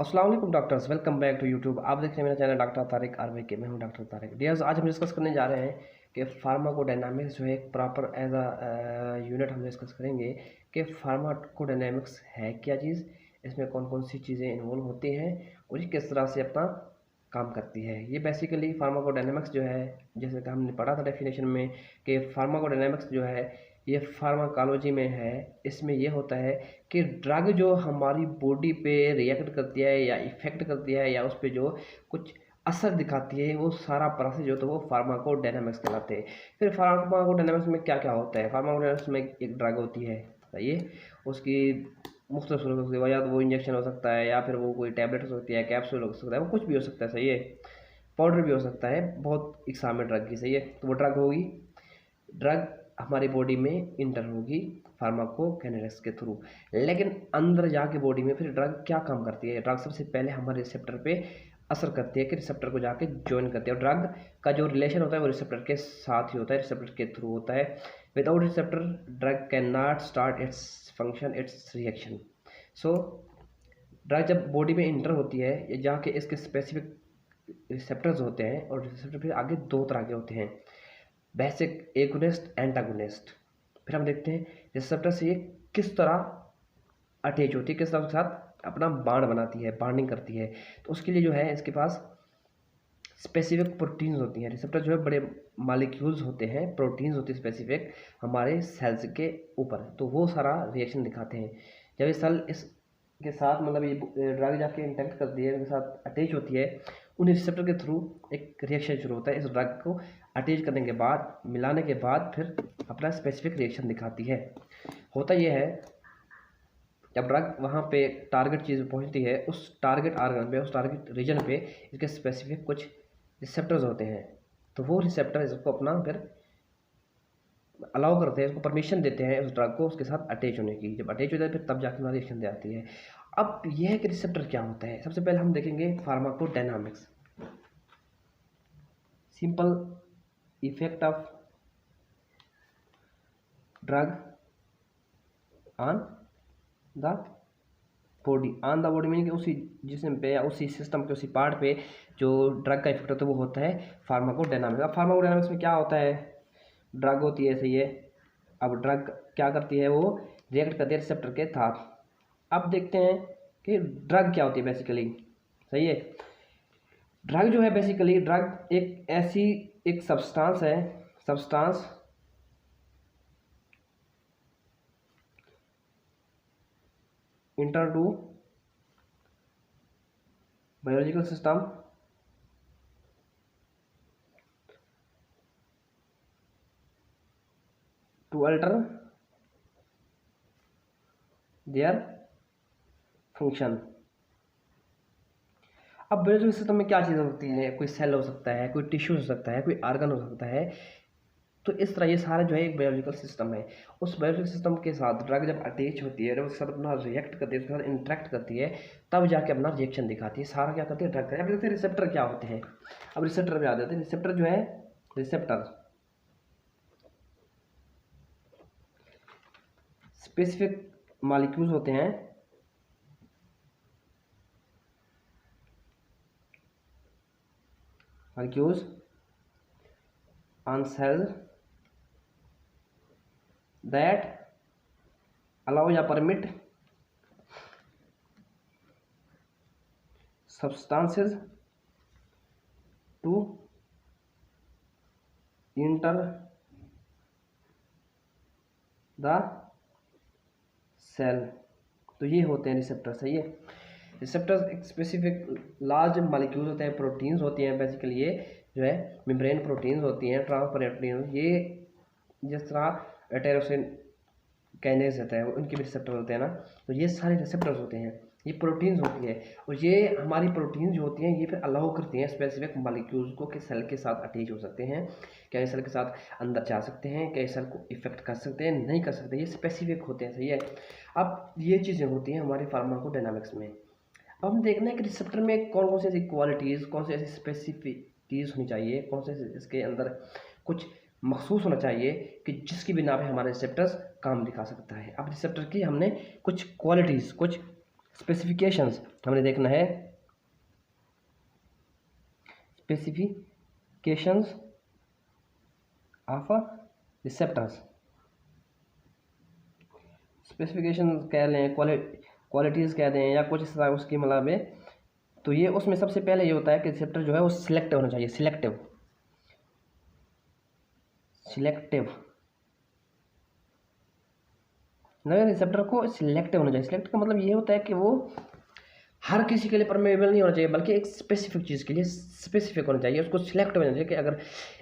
अस्सलाम वालेकुम doctors, welcome back to YouTube. आप देख रहे हैं मेरा चैनल डॉक्टर तारिक आरवी के। मैं हूं डॉक्टर तारिक। डियर्स, आज हम डिस्कस करने जा रहे हैं कि फार्माकोडायनामिक्स जो है एक प्रॉपर एज अ यूनिट हम डिस्कस करेंगे कि फार्माकोडायनामिक्स है क्या चीज़, इसमें कौन कौन सी चीज़ें इन्वॉल्व होती हैं और ये किस तरह से अपना काम करती है। ये बेसिकली फार्माकोडायनामिक्स जो है, जैसे कि हमने पढ़ा था डेफिनेशन में कि फार्माकोडायनामिक्स जो है ये फार्माकोलॉजी में है। इसमें ये होता है कि ड्रग जो हमारी बॉडी पे रिएक्ट करती है या इफ़ेक्ट करती है या उस पर जो कुछ असर दिखाती है, वो सारा प्रोसेस जो तो वो फार्माकोडायनामिक्स कहलाते हैं। फिर फार्माकोडायनामिक्स में क्या क्या होता है। फार्माकोडायनामिक्स में एक ड्रग होती है, सही है, उसकी मुख्तलिफ सूरत हो सकती है, या तो वो इंजेक्शन हो सकता है या फिर वो कोई टैबलेट हो सकती है, कैप्सूल हो सकता है, वो कुछ भी हो सकता है, सही है, पाउडर भी हो सकता है, बहुत इकसाम है ड्रग की, सही है। तो वो ड्रग होगी, ड्रग हमारी बॉडी में इंटर होगी फार्माकोकाइनेटिक्स के थ्रू। लेकिन अंदर जाके बॉडी में फिर ड्रग क्या काम करती है। ड्रग सबसे पहले हमारे रिसेप्टर पे असर करती है कि रिसेप्टर को जाके ज्वाइन करती है, और ड्रग का जो रिलेशन होता है वो रिसेप्टर के साथ ही होता है, रिसेप्टर के थ्रू होता है। Without receptor drug can not start its function, it's reaction. So drug जब बॉडी में इंटर होती है, ये जाके इसके स्पेसिफिक रिसेप्टर्स होते हैं, और रिसेप्टर फिर आगे दो तरह के होते हैं, बेसिक एगोनिस्ट, एंटागोनिस्ट। फिर हम देखते हैं रिसेप्टर से ये किस तरह अटैच होती है, किस तरह के साथ अपना बांड बनाती है, बाइंडिंग करती है। तो उसके लिए जो है इसके पास स्पेसिफिक प्रोटीन्स होती हैं। रिसेप्टर जो है बड़े मालिक्यूल्स होते हैं, प्रोटीन्स होती है स्पेसिफिक हमारे सेल्स के ऊपर, तो वो सारा रिएक्शन दिखाते हैं। जब ये सेल इसके साथ मतलब ये ड्रग जाके इंटरेक्ट करती है, उनके साथ अटैच होती है, उन रिसेप्टर के थ्रू एक रिएक्शन शुरू होता है। इस ड्रग को अटैच करने के बाद, मिलाने के बाद फिर अपना स्पेसिफिक रिएक्शन दिखाती है। होता यह है जब ड्रग वहाँ पे टारगेट चीज़ पहुँचती है, उस टारगेट आर्गन पे, उस टारगेट रीजन पे इसके स्पेसिफिक कुछ रिसेप्टर्स होते हैं, तो वो रिसेप्टर इसको अपना फिर अलाउ करते हैं, इसको परमिशन देते हैं उस ड्रग को उसके साथ अटैच होने की। जब अटैच होता है फिर तब जाके रिएक्शन दे आती है। अब यह है कि रिसेप्टर क्या होता है। सबसे पहले हम देखेंगे pharmacodynamics, simple effect of drug on the body. On the body meaning कि उसी जिस्म पे या उसी सिस्टम के उसी पार्ट पे जो ड्रग का इफेक्ट होता है वो होता है फार्माकोडायनामिक्स। अब फार्माकोडायनामिक्स में क्या होता है, ड्रग होती है, सही है। अब ड्रग क्या करती है, वो रिएक्ट करती है रिसेप्टर के साथ। अब देखते हैं कि ड्रग क्या होती है बेसिकली, सही है। ड्रग जो है बेसिकली, ड्रग एक ऐसी एक सब्सटेंस है, substance inter to biological system to alter their function. अब बायोलॉजिकल सिस्टम में क्या चीज़ें होती हैं, कोई सेल हो सकता है, कोई टिश्यू हो सकता है, कोई आर्गन हो सकता है। तो इस तरह ये सारा जो है एक बायोलॉजिकल सिस्टम है। उस बायोलॉजिकल सिस्टम के साथ ड्रग जब अटैच होती है, जब उसके साथ अपना रिएक्ट करती है, उसके साथ इंटरेक्ट करती है, तब जाके अपना रिएक्शन दिखाती है। सारा क्या करती है, ड्रग का। अब देखते हैं रिसेप्टर क्या होते हैं। अब रिसेप्टर पे आ जाते हैं। रिसेप्टर जो है, रिसेप्टर स्पेसिफिक मॉलिक्यूल्स होते हैं, molecules on sale that allow या permit substances to enter the cell। तो ये होते हैं रिसेप्टर, सही है। रिसेप्टर्स एक स्पेसिफिक लार्ज मॉलिक्यूल्स होते हैं, प्रोटीन्स होती हैं बेसिकली। ये जो है मेम्ब्रेन प्रोटीन्स होती हैं, ट्रांसपेरेंट प्रोटीन्स। ये जिस तरह टेरोसिन काइनेज रहता है, उनके भी रिसेप्टर होते हैं ना, तो ये सारे रिसेप्टर्स होते हैं, ये प्रोटीन्स होती है। और ये हमारी प्रोटीन्स जो होती हैं, ये फिर अलाउ करती हैं स्पेसिफिक मॉलिक्यूल्स को कि सेल के साथ अटैच हो सकते हैं, क्या सेल के साथ अंदर जा सकते हैं, क्या सेल को इफेक्ट कर सकते हैं, नहीं कर सकते, ये स्पेसिफिक होते हैं, सही है। अब ये चीज़ें होती हैं हमारे फार्माकोडायनामिक्स में। अब हम देखना है कि रिसेप्टर में कौन कौन सी ऐसी क्वालिटीज़, कौन सी ऐसी स्पेसिफिटीज़ होनी चाहिए, कौन से इसके अंदर कुछ मखसूस होना चाहिए कि जिसकी बिना पे हमारे रिसेप्टर्स काम दिखा सकता है। अब रिसेप्टर की हमने कुछ क्वालिटीज़, कुछ स्पेसिफिकेशंस हमने देखना है, स्पेसिफिकेशंस ऑफ रिसेप्टर्स। स्पेसिफिकेशन कह लें, क्वालिटीज़ कह दें या कुछ इस तरह उसकी मतलब है। तो ये उसमें सबसे पहले ये होता है कि रिसेप्टर जो है वो सिलेक्टिव होना चाहिए, सिलेक्टिव नए रिसेप्टर को सिलेक्टिव होना चाहिए। सिलेक्ट का मतलब ये होता है कि वो हर किसी के लिए परमेबल नहीं होना चाहिए, बल्कि एक स्पेसिफिक चीज़ के लिए स्पेसिफिक होना चाहिए, उसको सिलेक्ट होना चाहिए कि अगर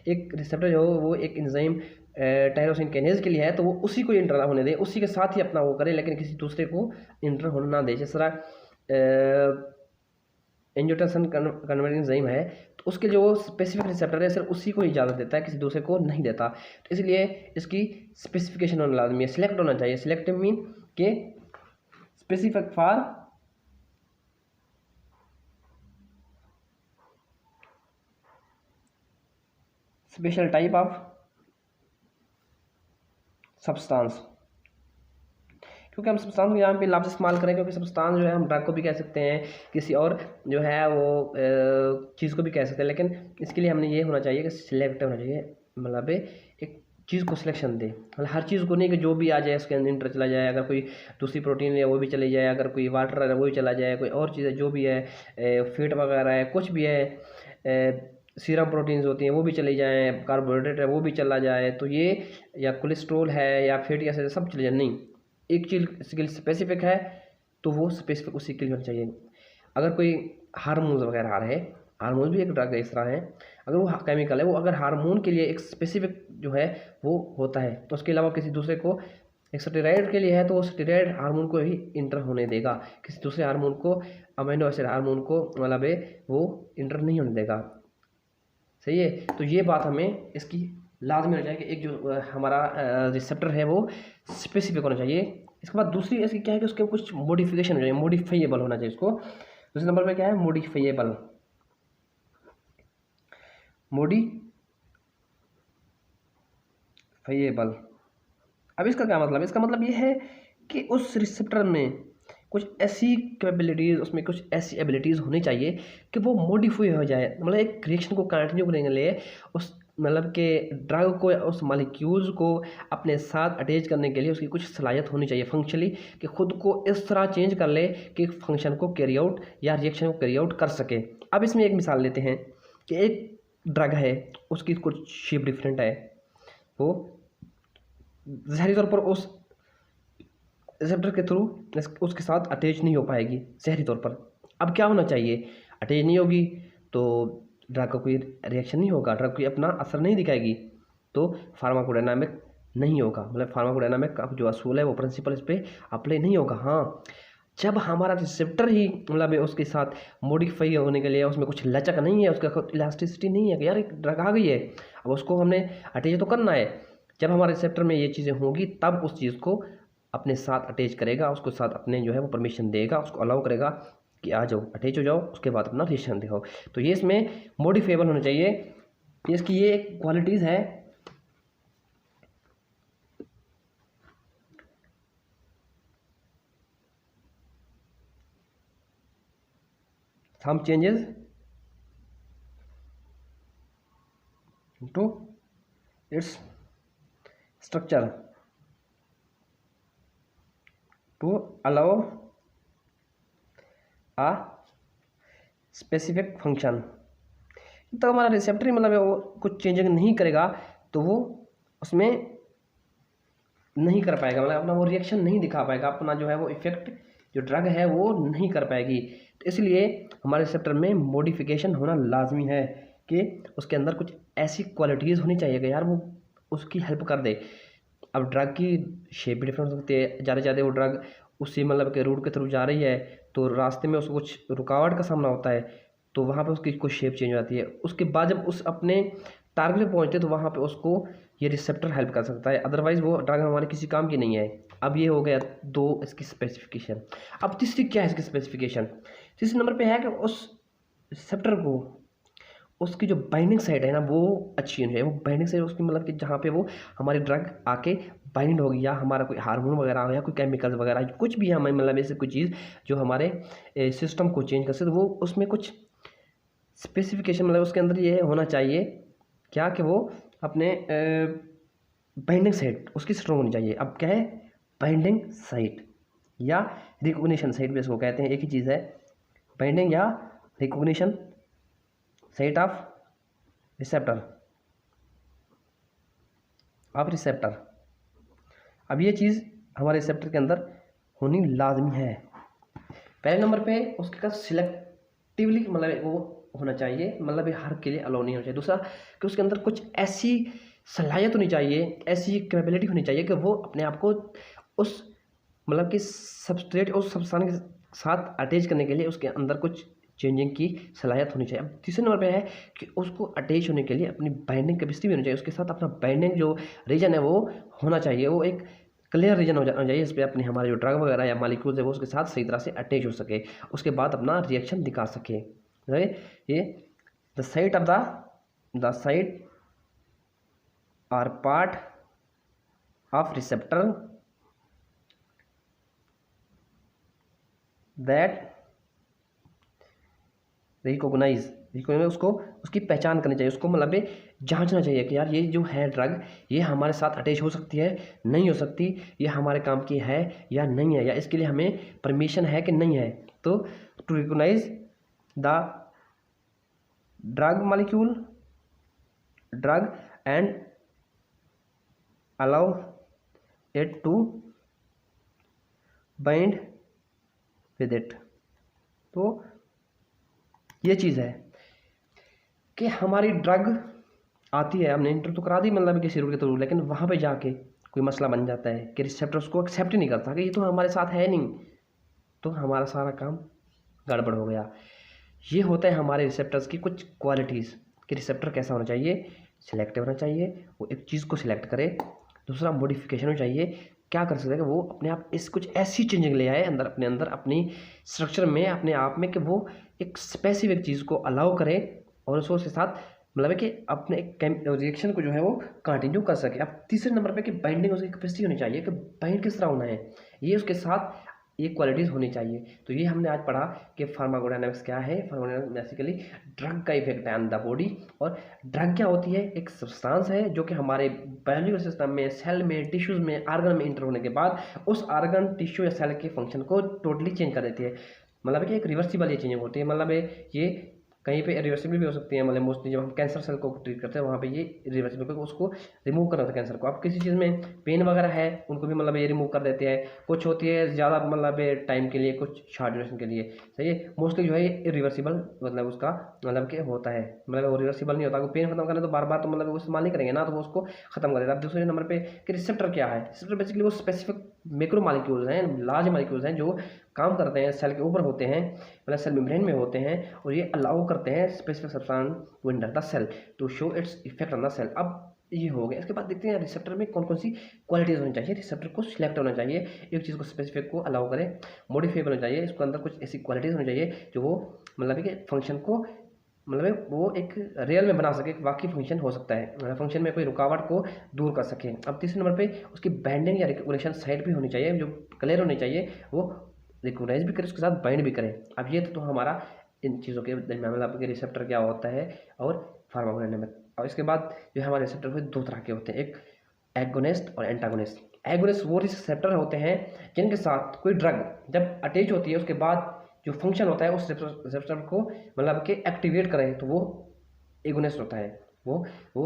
एक रिसेप्टर जो वो एक एंजाइम टायरोसिन किनेज के लिए है तो वो उसी को इंटर होने दे, उसी के साथ ही अपना वो करे, लेकिन किसी दूसरे को इंटर होने ना दे। जिस तरह एंजियोटेंसिन कन्वर्टिंग एंजाइम है तो उसके जो स्पेसिफिक रिसेप्टर है सिर्फ उसी को इजाज़त देता है, किसी दूसरे को नहीं देता। तो इसलिए इसकी स्पेसिफिकेशन होना लाजमी है, सिलेक्ट होना चाहिए। सिलेक्टिव मीन के specific for special type of substance. क्योंकि हम सब्सटेंस को यहाँ पे लफ्ज़ इस्तेमाल करें, क्योंकि सब्सटेंस जो है हम ड्रग को भी कह सकते हैं, किसी और जो है वो चीज़ को भी कह सकते हैं, लेकिन इसके लिए हमने ये होना चाहिए कि सिलेक्ट होना चाहिए, मतलब एक चीज़ को सिलेक्शन दे, मतलब हर चीज़ को नहीं कि जो भी आ जाए उसके अंदर इंटर चला जाए। अगर कोई दूसरी प्रोटीन है वो भी चली जाए, अगर कोई वाटर है वो भी चला जाए, कोई और चीज़ है जो भी है, फैट वगैरह है, कुछ भी है, सीरम प्रोटीन्स होती हैं वो भी चली जाएँ, कार्बोहाइड्रेट है वो भी चला जाए, तो ये या कोलेस्ट्रोल है या फैटी एसिड सब चले जाए। नहीं, एक चीज़ स्किल स्पेसिफिक है तो वो स्पेसिफिक उसी के लिए होना चाहिए। अगर कोई हार्मोन्स वगैरह आ रहे हैं, हार्मोन भी एक ड्रग है इस तरह है, अगर वो केमिकल है वो अगर हार्मोन के लिए एक स्पेसिफिक जो है वो होता है, तो उसके अलावा किसी दूसरे को, एक स्टेरॉइड के लिए है तो वो स्टेरॉइड हार्मोन को ही इंटर होने देगा, किसी दूसरे हार्मोन को, अमीनो एसिड हार्मोन को मतलब है वो इंटर नहीं होने देगा। सही है। तो ये बात हमें इसकी लाजमी होना चाहिए कि एक जो हमारा रिसेप्टर है वो स्पेसिफिक होना चाहिए। इसके बाद दूसरी इसकी क्या है कि उसके कुछ मॉडिफिकेशन हो जाए, मॉडिफाइएबल होना चाहिए उसको। दूसरे नंबर पे क्या है, मॉडिफाइएबल। मॉडिफाइएबल अब इसका क्या मतलब है? इसका मतलब ये है कि उस रिसेप्टर में कुछ ऐसी कैपेबिलिटीज़, उसमें कुछ ऐसी एबिलिटीज़ होनी चाहिए कि वो मॉडिफाई हो जाए, मतलब एक रिएक्शन को कंटिन्यू करने के लिए उस मतलब के ड्रग को या उस मालिक्यूल्स को अपने साथ अटैच करने के लिए उसकी कुछ सलाहियत होनी चाहिए फंक्शनली, कि खुद को इस तरह चेंज कर ले कि फंक्शन को कैरी आउट या रिएक्शन को कैरी आउट कर सके। अब इसमें एक मिसाल लेते हैं कि एक ड्रग है, उसकी कुछ शेप डिफरेंट है, वो ज़ाहिरी तौर पर उस रिसेप्टर के थ्रू उसके साथ अटैच नहीं हो पाएगी ज़ाहिरी तौर पर। अब क्या होना चाहिए, अटैच नहीं होगी तो ड्रग का कोई रिएक्शन नहीं होगा, ड्रग कोई अपना असर नहीं दिखाएगी, तो फार्माकोडायनामिक नहीं होगा, मतलब फार्माकोडायनामिक का जो असूल है वो प्रिंसिपल इस पर अप्लाई नहीं होगा। हाँ, जब हमारा रिसेप्टर ही मतलब उसके साथ मॉडिफाई होने के लिए उसमें कुछ लचक नहीं है, उसका इलास्टिसिटी नहीं है कि यार एक ड्रग आ गई है अब उसको हमने अटैच तो करना है, जब हमारे रिसेप्टर में ये चीज़ें होंगी तब उस चीज़ को अपने साथ अटैच करेगा, उसको साथ अपने जो है वो परमिशन देगा, उसको अलाउ करेगा कि आ जाओ अटैच हो जाओ, उसके बाद अपना रिएक्शन दिखाओ। तो ये इसमें मॉडिफाइबल होना चाहिए, इसकी ये एक क्वालिटीज़ है। Some changes to its structure to allow a specific function. तो हमारा रिसेप्टर मतलब वो कुछ चेंजिंग नहीं करेगा तो वो उसमें नहीं कर पाएगा, मतलब अपना वो रिएक्शन नहीं दिखा पाएगा, अपना जो है वो इफेक्ट जो ड्रग है वो नहीं कर पाएगी। तो इसलिए हमारे रिसेप्टर में मॉडिफिकेशन होना लाजमी है कि उसके अंदर कुछ ऐसी क्वालिटीज़ होनी चाहिए कि यार वो उसकी हेल्प कर दे। अब ड्रग की शेप भी डिफरेंट हो सकती है, ज़्यादा ज़्यादा वो ड्रग उसी मतलब के रूट के थ्रू जा रही है तो रास्ते में उसको कुछ रुकावट का सामना होता है, तो वहाँ पे उसकी कुछ शेप चेंज हो जाती है। उसके बाद जब उस अपने टारगेट पे पहुँचते तो वहाँ पे उसको ये रिसेप्टर हेल्प कर सकता है, अदरवाइज़ वो ड्रग हमारे किसी काम की नहीं है। अब ये हो गया दो इसकी स्पेसिफिकेशन। अब तीसरी क्या है इसकी स्पेसिफिकेशन? तीसरे नंबर पे है कि उस रिसेप्टर को उसकी जो बाइंडिंग साइड है ना वो अच्छी होनी चाहिए। वो बाइंडिंग साइड उसकी मतलब कि जहाँ पे वो हमारी ड्रग आके बाइंड होगी, या हमारा कोई हार्मोन वगैरह हो या कोई केमिकल्स वगैरह कुछ भी हमें मतलब ऐसे कोई चीज़ जो हमारे सिस्टम को चेंज कर सकते, वो उसमें कुछ स्पेसिफिकेशन मतलब उसके अंदर ये होना चाहिए क्या कि वो अपने बाइंडिंग साइट उसकी स्ट्रॉन्ग होनी चाहिए। अब क्या है, बाइंडिंग साइट या रिकॉग्निशन साइट भी इसको कहते हैं, एक ही चीज़ है, बाइंडिंग या रिकॉग्निशन साइट ऑफ रिसेप्टर अब ये चीज़ हमारे रिसेप्टर के अंदर होनी लाजमी है। पहले नंबर पे उसके का सिलेक्टिवली मतलब वो होना चाहिए, मतलब ये हर के लिए अलाउ नहीं होना चाहिए। दूसरा कि उसके अंदर कुछ ऐसी सलाहियत होनी चाहिए, ऐसी कैपेबिलिटी होनी चाहिए कि वो अपने आप को उस मतलब कि सबस्ट्रेट और सब्सटेंस के साथ अटैच करने के लिए उसके अंदर कुछ चेंजिंग की सलाहियत होनी चाहिए। अब तीसरे नंबर पे है कि उसको अटैच होने के लिए अपनी बाइंडिंग कैपेसिटी भी होनी चाहिए, उसके साथ अपना बाइंडिंग जो रीजन है वो होना चाहिए, वो एक क्लियर रीजन हो जाना चाहिए, इस पर अपने हमारे जो ड्रग वगैरह या मालिक्यूल्स है वो उसके साथ सही तरह से अटैच हो सके, उसके बाद अपना रिएक्शन दिखा सके। ये the site or part of receptor that recognize उसको उसकी पहचान करनी चाहिए, उसको मतलब जांचना चाहिए कि यार ये जो है ड्रग ये हमारे साथ अटैच हो सकती है, नहीं हो सकती, ये हमारे काम की है या नहीं है, या इसके लिए हमें परमिशन है कि नहीं है। तो to recognize the drug molecule and allow it to bind with it. तो ये चीज़ है कि हमारी ड्रग आती है, हमने इंटर तो करा दी मतलब किसी रूट के थ्रू, लेकिन वहाँ पे जाके कोई मसला बन जाता है कि रिसेप्टर उसको एक्सेप्ट ही नहीं करता कि ये तो हमारे साथ है नहीं, तो हमारा सारा काम गड़बड़ हो गया। ये होता है हमारे रिसेप्टर्स की कुछ क्वालिटीज़ कि रिसेप्टर कैसा होना चाहिए, सिलेक्टिव होना चाहिए, वो एक चीज़ को सिलेक्ट करे। दूसरा मॉडिफिकेशन होना चाहिए, क्या कर सकते हैं कि वो अपने आप इस कुछ ऐसी चेंजिंग ले आए अंदर अपने अंदर अपनी स्ट्रक्चर में अपने आप में कि वो एक स्पेसिफिक चीज़ को अलाउ करे और उसके साथ मतलब है कि अपने एक रिएक्शन को जो है वो कंटिन्यू कर सके। अब तीसरे नंबर पे कि बाइंडिंग उसकी कैपेसिटी होनी चाहिए कि बाइंड किस तरह होना है, ये उसके साथ ये क्वालिटीज़ होनी चाहिए। तो ये हमने आज पढ़ा कि फार्माकोडायनामिक्स क्या है। फार्माकोडायनामिक्स बेसिकली ड्रग का इफेक्ट है ऑन द बॉडी, और ड्रग क्या होती है, एक सब्सटेंस है जो कि हमारे बायोलॉजिकल सिस्टम में, सेल में, टिश्यूज़ में, आर्गन में इंटर होने के बाद उस आर्गन, टिश्यू या सेल के फंक्शन को टोटली चेंज कर देती है। मतलब कि एक रिवर्सिबल ये चेंजिंग होती है, मतलब ये कहीं पे रिवर्सिबल भी हो सकती है। मतलब मोस्टली जब हम कैंसर सेल को ट्रीट करते हैं वहाँ पे ये रिवर्सिबल को उसको रिमूव करना था कैंसर को। अब किसी चीज़ में पेन वगैरह है उनको भी मतलब ये रिमूव कर देते हैं। कुछ होती है ज़्यादा मतलब टाइम के लिए, कुछ शॉर्ट ड्यूरेशन के लिए, सही है। मोस्टली जो है ये रिवर्सिबल मतलब उसका मतलब कि होता है, मतलब वो रिवर्सिबल नहीं होता। पेन खत्म करना तो बार बार तो मतलब वो इस्तेमाल नहीं करेंगे ना, तो वो उसको खत्म कर देता है। अब दूसरे नंबर पे कि रिसेप्टर क्या है, रिसेप्टर बेसिकली वो स्पेसिफिक मैक्रो मॉलिक्यूल्स हैं, लार्ज मॉलिक्यूल्स हैं जो काम करते हैं, सेल के ऊपर होते हैं, मतलब सेल मेम्ब्रेन में होते हैं, और ये अलाउ करते हैं specific substance to enter the cell to show its effect on the cell. अब ये हो गया। इसके बाद देखते हैं रिसेप्टर में कौन कौन सी क्वालिटीज़ होनी चाहिए। रिसेप्टर को सिलेक्ट होना चाहिए, एक चीज़ को स्पेसिफिक को अलाउ करे, मॉडिफाइबल होना चाहिए, इसके अंदर कुछ ऐसी क्वालिटीज़ होनी चाहिए जो वो मतलब कि फंक्शन को मतलब वो एक रियल में बना सके, वाकई फंक्शन हो सकता है, मतलब फंक्शन में कोई रुकावट को दूर कर सके। अब तीसरे नंबर पे उसकी बाइंडिंग या रिकॉग्निशन साइट भी होनी चाहिए, जो क्लियर होनी चाहिए, वो रिकॉग्नाइज भी करे उसके साथ बाइंड भी करे। अब ये तो हमारा इन चीज़ों के मतलब आपके रिसेप्टर क्या होता है और फार्माकोडायनामिक्स। और इसके बाद जो हमारे रिसेप्टर हुए दो तरह के होते हैं, एक एगोनिस्ट और एंटागोनिस्ट। एगोनिस्ट वो रिसेप्टर होते हैं जिनके साथ कोई ड्रग जब अटैच होती है उसके बाद जो फंक्शन होता है उस रिसेप्टर को मतलब कि एक्टिवेट करें, तो वो एगोनिस्ट होता है, वो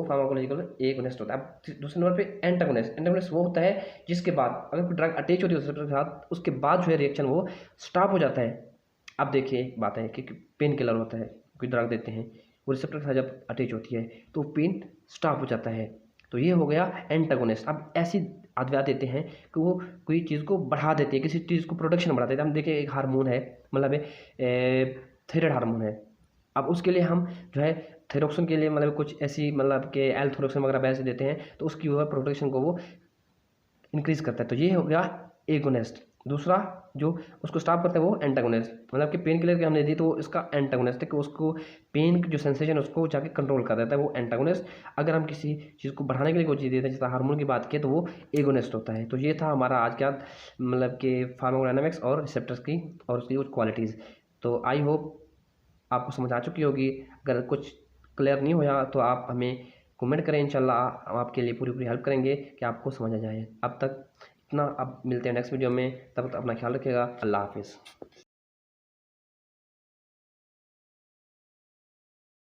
फार्माकोलॉजिकल एगोनिस्ट होता है। अब दूसरे नंबर पे एंटागोनिस्ट वो होता है जिसके बाद अगर कोई ड्रग अटैच होती है उस रिसेप्टर के साथ, उसके बाद जो है रिएक्शन वो स्टॉप हो जाता है। अब देखिए एक बात है कि पेन किलर होता है, कोई ड्रग देते हैं, वो रिसेप्टर के साथ जब अटैच होती है तो पेन स्टॉप हो जाता है, तो ये हो गया एंटागोनिस्ट। अब ऐसी अद्वैत देते हैं कि वो कोई चीज़ को बढ़ा देती है, किसी चीज़ को प्रोडक्शन बढ़ा देते हैं। हम देखिए एक हार्मोन है, मतलब थायराइड हार्मोन है, अब उसके लिए हम जो है थायरोक्सिन के लिए मतलब कुछ ऐसी मतलब कि एल-थायरोक्सिन वगैरह वैसे देते हैं, तो उसकी वो प्रोडक्शन को वो इंक्रीज़ करता है, तो ये हो गया एगोनिस्ट। दूसरा जो उसको स्टॉप करते हैं वो एंटागोनिस्ट, मतलब कि पेन किलर की हमने दी तो वो इसका एंटागोनिस्ट है कि उसको पेन की जो सेंसेशन है उसको जाके कंट्रोल कर देता है, वो एंटागोनिस्ट। अगर हम किसी चीज़ को बढ़ाने के लिए कोई चीज़ देते हैं, जैसे हार्मोन की बात की, तो वो एगोनिस्ट होता है। तो ये था हमारा आज का मतलब कि फार्माकोडायनामिक्स और रिसेप्टर्स की और उसकी कुछ क्वालिटीज़। तो आई होप आपको समझ आ चुकी होगी। अगर कुछ क्लियर नहीं हुआ तो आप हमें कमेंट करें, इंशाल्लाह हम आपके लिए पूरी पूरी हेल्प करेंगे कि आपको समझ आ जाए। अब तक इतना, अब मिलते हैं नेक्स्ट वीडियो में, तब तक अपना ख्याल रखिएगा। अल्लाह हाफिज़।